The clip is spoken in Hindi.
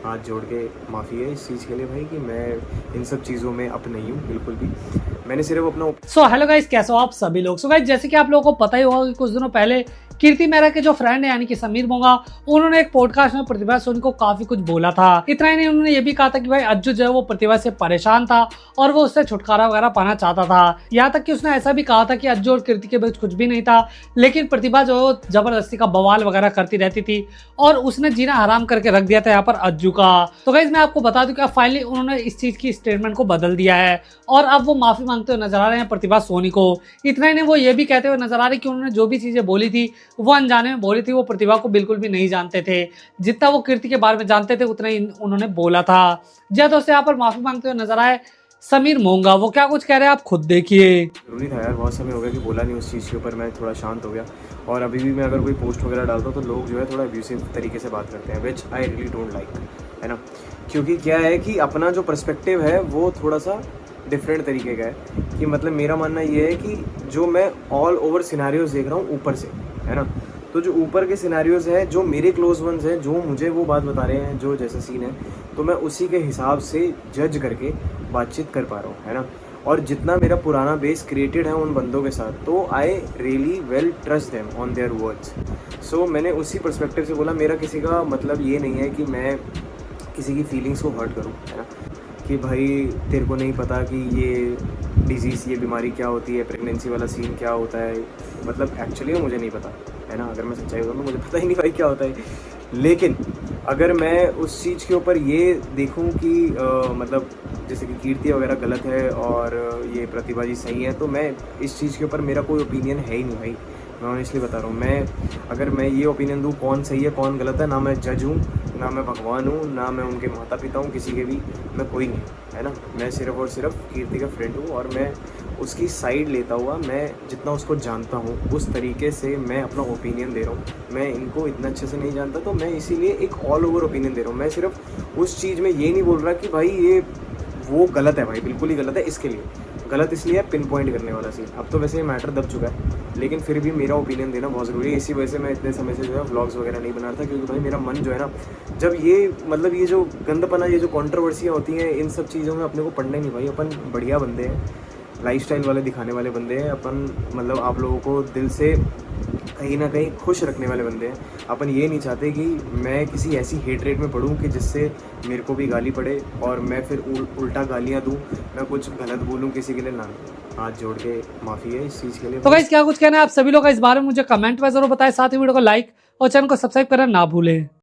हाथ जोड़ के माफ़ी है इस चीज़ के लिए भाई कि मैं इन सब चीज़ों में अप नहीं हूँ बिल्कुल भी। मैंने सिर्फ अपना हेलो गाइस, कैसे हो आप सभी लोग। गाइस, जैसे कि आप लोगों को पता ही होगा कि कुछ दिनों पहले कीर्ति मेहरा के जो फ्रेंड है यानी कि समीर मोंगा, उन्होंने एक पॉडकास्ट में प्रतिभा सोनी को काफी कुछ बोला था। इतना ही नहीं, उन्होंने ये भी कहा था कि भाई अज्जू जो है वो प्रतिभा से परेशान था और वो उससे छुटकारा वगैरह पाना चाहता था। यहाँ तक कि उसने ऐसा भी कहा था कि अज्जू और कीर्ति के बीच कुछ भी नहीं था, लेकिन प्रतिभा जो है जबरदस्ती का बवाल वगैरह करती रहती थी और उसने जीना हराम करके रख दिया था यहाँ पर अज्जू का। तो गाइस, मैं आपको बता दूं कि फाइनली उन्होंने इस चीज की स्टेटमेंट को बदल दिया है और अब वो माफी मांगते हुए नजर आ रहे हैं प्रतिभा सोनी को। इतना ही नहीं, वो ये भी कहते हुए नजर आ रहे कि उन्होंने जो भी चीजें बोली थी वो अनजाने में बोली थी, वो प्रतिभा को बिल्कुल भी नहीं जानते थे। जितना वो कीर्ति के बारे में जानते थे उतना ही उन्होंने बोला था। जी दोस्तों, यहाँ पर माफी मांगते हुए नजर आए समीर मोंगा। वो क्या कुछ कह रहे हैं आप खुद देखिए। ज़रूरी था यार, बहुत समय हो गया कि बोला नहीं उस चीज़ के ऊपर। मैं थोड़ा शांत हो गया और अभी भी मैं अगर कोई पोस्ट वगैरह डालता हूँ तो लोग जो है थोड़ा अब्यूसिव तरीके से बात करते हैं, विच आई रियली डोंट लाइक, है ना। क्योंकि क्या है कि अपना जो पर्सपेक्टिव है वो थोड़ा सा डिफरेंट तरीके का है। कि मतलब मेरा मानना ये है कि जो मैं ऑल ओवर सिनेरियोज देख रहा हूँ ऊपर से, है ना। तो जो ऊपर के सिनेरियोज है, जो मेरे क्लोज वंस हैं, जो मुझे वो बात बता रहे हैं, जो जैसा सीन है, तो मैं उसी के हिसाब से जज करके बातचीत कर पा रहा हूँ, है ना। और जितना मेरा पुराना बेस क्रिएटेड है उन बंदों के साथ, तो I really well trust them on their words. So मैंने उसी पर्सपेक्टिव से बोला। मेरा किसी का मतलब ये नहीं है कि मैं किसी की फीलिंग्स को हर्ट करूँ, है ना। कि भाई तेरे को नहीं पता कि ये डिजीज़, ये बीमारी क्या होती है, प्रेगनेंसी वाला सीन क्या होता है। मतलब एक्चुअली में मुझे नहीं पता, है ना। अगर मैं सच्चाई बताऊँ तो मुझे पता ही नहीं भाई क्या होता है। लेकिन अगर मैं उस चीज़ के ऊपर ये देखूं कि मतलब जैसे कि कीर्ति वगैरह गलत है और ये प्रतिभा जी सही है, तो मैं इस चीज़ के ऊपर मेरा कोई ओपिनियन है ही नहीं भाई। मैं ऑनेस्टली बता रहा हूँ। अगर मैं ये ओपिनियन दूँ कौन सही है कौन गलत है, ना मैं जज हूँ, ना मैं भगवान हूँ, ना मैं उनके माता पिता हूँ, किसी के भी मैं कोई नहीं, है ना। मैं सिर्फ़ और सिर्फ कीर्ति का फ्रेंड हूँ और मैं उसकी साइड लेता हुआ, मैं जितना उसको जानता हूँ उस तरीके से मैं अपना ओपिनियन दे रहा हूँ। मैं इनको इतना अच्छे से नहीं जानता, तो मैं इसीलिए एक ऑल ओवर ओपिनियन दे रहा हूँ। मैं सिर्फ उस चीज़ में ये नहीं बोल रहा कि भाई ये वो गलत है, भाई बिल्कुल ही गलत है। इसके लिए गलत इसलिए है, पिन पॉइंट करने वाला सीन। अब तो वैसे ये मैटर दब चुका है, लेकिन फिर भी मेरा ओपिनियन देना बहुत ज़रूरी है। इसी वजह से मैं इतने समय से जो है व्लॉग्स वगैरह नहीं बना रहा था, क्योंकि भाई मेरा मन जो है ना, जब ये मतलब ये जो गंदपना, ये जो कंट्रोवर्सियाँ होती हैं, इन सब चीज़ों में अपने को पढ़ना ही नहीं भाई। अपन बढ़िया बंदे हैं, लाइफस्टाइल वाले दिखाने वाले बंदे हैं अपन। मतलब आप लोगों को दिल से कहीं ना कहीं खुश रखने वाले बंदे हैं अपन। ये नहीं चाहते कि मैं किसी ऐसी हेट रेट में पढ़ूँ कि जिससे मेरे को भी गाली पड़े और मैं फिर उल्टा गालियाँ दूँ, मैं कुछ गलत बोलूँ किसी के लिए ना। हाथ जोड़ के माफ़ी है इस चीज़ के लिए। तो गाइस, क्या कुछ कहना है आप सभी लोग इस बारे में मुझे कमेंट में जरूर बताएं। साथ ही वीडियो को लाइक और चैनल को सब्सक्राइब करना ना भूलें।